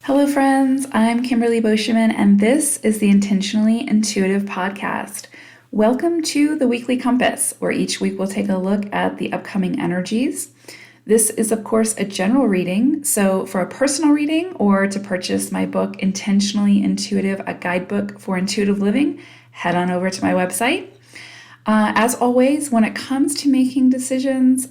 Hello, friends. I'm Kimberly Boscheman, and this is the Intentionally Intuitive podcast. Welcome to the Weekly Compass, where each week we'll take a look at the upcoming energies. This is, of course, a general reading. So, for a personal reading or to purchase my book, Intentionally Intuitive, a guidebook for intuitive living, head on over to my website. As always, when it comes to making decisions,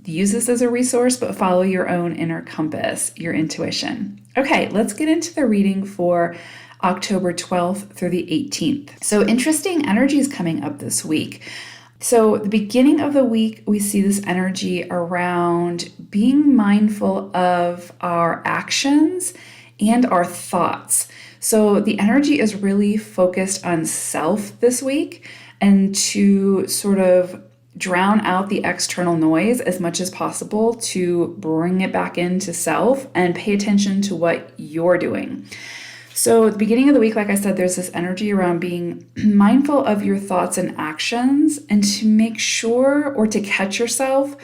use this as a resource, but follow your own inner compass, your intuition. Okay, let's get into the reading for October 12th through the 18th. So interesting energies coming up this week. So the beginning of the week, we see this energy around being mindful of our actions and our thoughts. So the energy is really focused on self this week and to sort of drown out the external noise as much as possible to bring it back into self and pay attention to what you're doing. So at the beginning of the week, like I said, there's this energy around being mindful of your thoughts and actions and to make sure or to catch yourself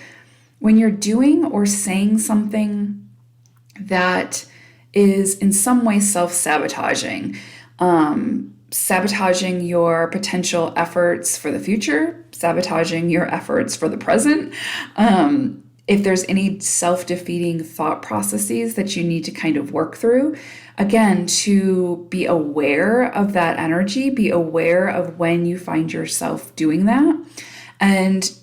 when you're doing or saying something that is in some way self-sabotaging. Sabotaging your potential efforts for the future, sabotaging your efforts for the present. If there's any self-defeating thought processes that you need to kind of work through, again, to be aware of that energy, be aware of when you find yourself doing that, and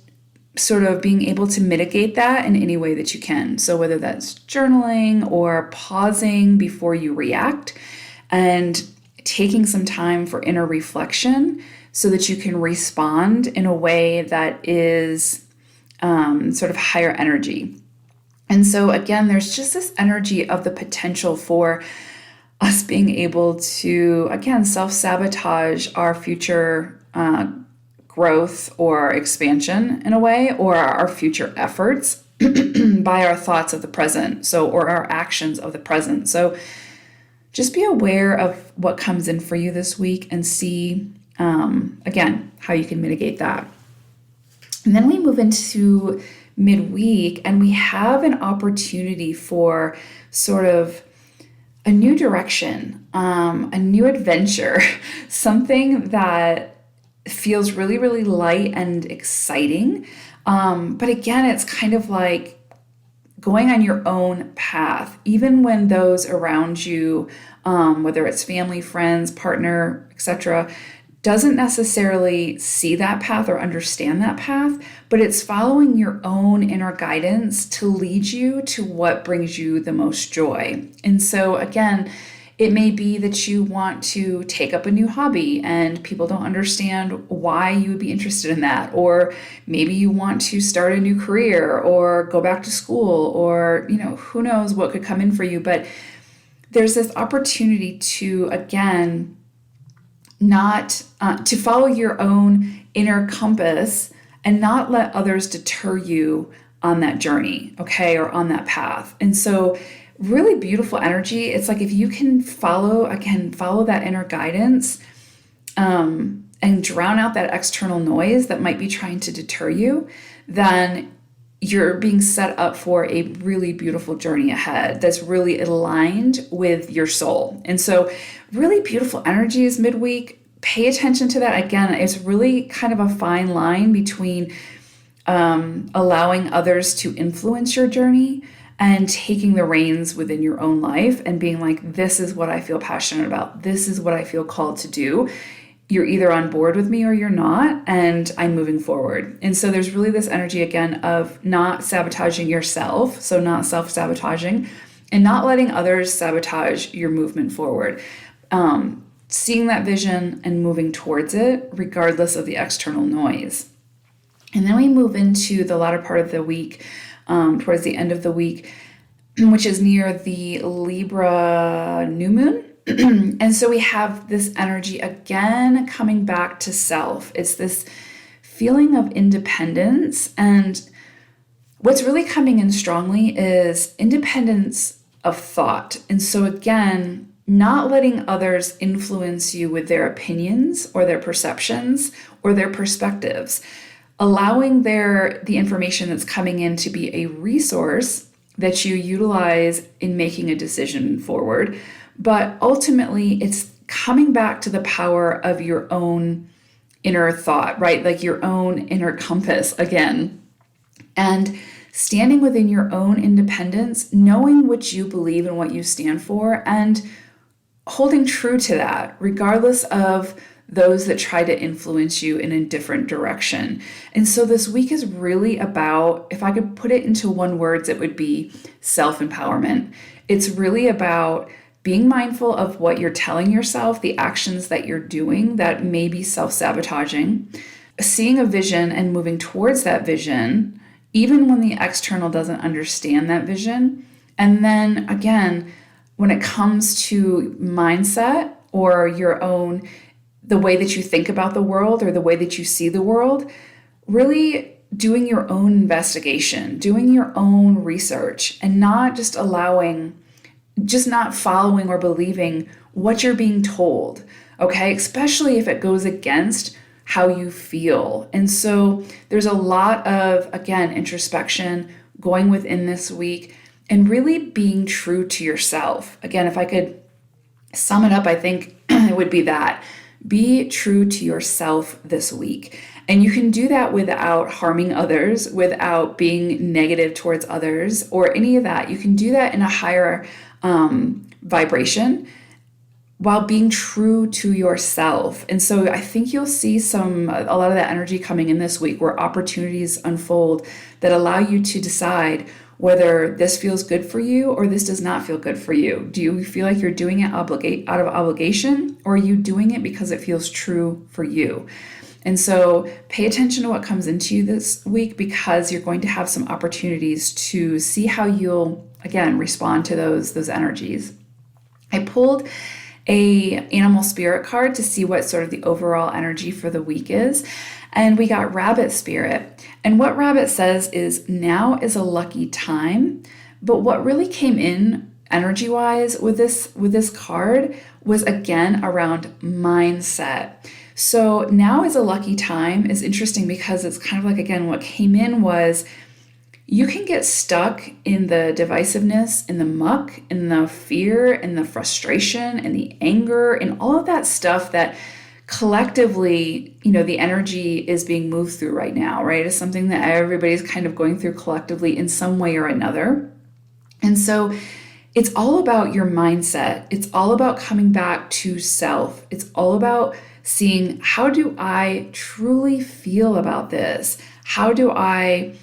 sort of being able to mitigate that in any way that you can. So whether that's journaling or pausing before you react and taking some time for inner reflection so that you can respond in a way that is sort of higher energy. And so again, there's just this energy of the potential for us being able to, again, self-sabotage our future growth or expansion in a way, or our future efforts by our thoughts of the present, or our actions of the present. So just be aware of what comes in for you this week and see, again, how you can mitigate that. And then we move into midweek and we have an opportunity for sort of a new direction, a new adventure, something that feels really, really light and exciting. But again, it's kind of like going on your own path, even when those around you, whether it's family, friends, partner, etc., doesn't necessarily see that path or understand that path, but it's following your own inner guidance to lead you to what brings you the most joy. And so again, it may be that you want to take up a new hobby and people don't understand why you would be interested in that. Or maybe you want to start a new career or go back to school, or, who knows what could come in for you. But there's this opportunity to, again, not to follow your own inner compass and not let others deter you on that journey, okay, or on that path. And so really beautiful energy. It's like if you can follow that inner guidance and drown out that external noise that might be trying to deter you, then you're being set up for a really beautiful journey ahead that's really aligned with your soul. And so really beautiful energies midweek. Pay attention to that. Again, it's really kind of a fine line between allowing others to influence your journey and taking the reins within your own life and being like, this is what I feel passionate about. This is what I feel called to do. You're either on board with me or you're not, and I'm moving forward. And so there's really this energy, again, of not sabotaging yourself, so not self-sabotaging, and not letting others sabotage your movement forward. Seeing that vision and moving towards it, regardless of the external noise. And then we move into the latter part of the week, towards the end of the week, which is near the Libra new moon. And so we have this energy again coming back to self. It's this feeling of independence. And what's really coming in strongly is independence of thought. And so again, not letting others influence you with their opinions or their perceptions or their perspectives, allowing the information that's coming in to be a resource that you utilize in making a decision forward. But ultimately, it's coming back to the power of your own inner thought, right? Like your own inner compass again. And standing within your own independence, knowing what you believe and what you stand for, and holding true to that, regardless of those that try to influence you in a different direction. And so this week is really about, if I could put it into one word, it would be self-empowerment. It's really about being mindful of what you're telling yourself, the actions that you're doing that may be self-sabotaging, seeing a vision and moving towards that vision, even when the external doesn't understand that vision. And then again, when it comes to mindset or your own, the way that you think about the world or the way that you see the world, really doing your own investigation, doing your own research, and not just not following or believing what you're being told, okay? Especially if it goes against how you feel. And so there's a lot of, again, introspection going within this week and really being true to yourself. Again, if I could sum it up, I think it would be that. Be true to yourself this week. And you can do that without harming others, without being negative towards others, or any of that. You can do that in a higher vibration while being true to yourself. And so I think you'll see a lot of that energy coming in this week, where opportunities unfold that allow you to decide whether this feels good for you or this does not feel good for you. Do you feel like you're doing it out of obligation, or are you doing it because it feels true for you? And so pay attention to what comes into you this week, because you're going to have some opportunities to see how you'll, again, respond to those energies. I pulled a animal spirit card to see what sort of the overall energy for the week is. And we got rabbit spirit. And what rabbit says is, now is a lucky time. But what really came in energy-wise with this card was, again, around mindset. So now is a lucky time is interesting because it's kind of like, again, what came in was, you can get stuck in the divisiveness, in the muck, in the fear, in the frustration, and the anger, and all of that stuff that collectively, the energy is being moved through right now, right? It's something that everybody's kind of going through collectively in some way or another. And so it's all about your mindset. It's all about coming back to self. It's all about seeing, how do I truly feel about this? How do I,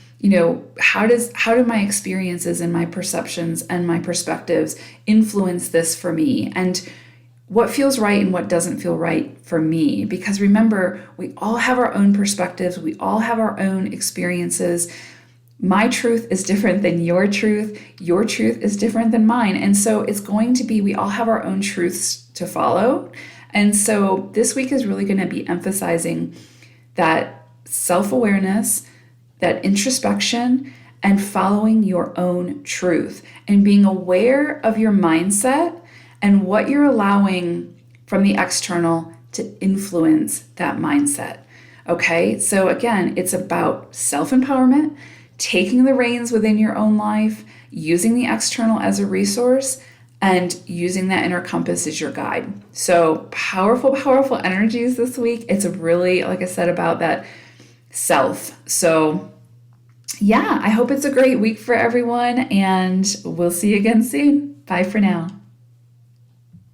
how do my experiences and my perceptions and my perspectives influence this for me? And what feels right and what doesn't feel right for me? Because remember, we all have our own perspectives. We all have our own experiences. My truth is different than your truth. Your truth is different than mine. And so it's going to be, we all have our own truths to follow. And so this week is really going to be emphasizing that self-awareness, that introspection, and following your own truth, and being aware of your mindset and what you're allowing from the external to influence that mindset. Okay, so again, it's about self-empowerment, taking the reins within your own life, using the external as a resource, and using that inner compass as your guide. So powerful, powerful energies this week. It's really, like I said, about that self. So yeah, I hope it's a great week for everyone, and we'll see you again soon. Bye for now.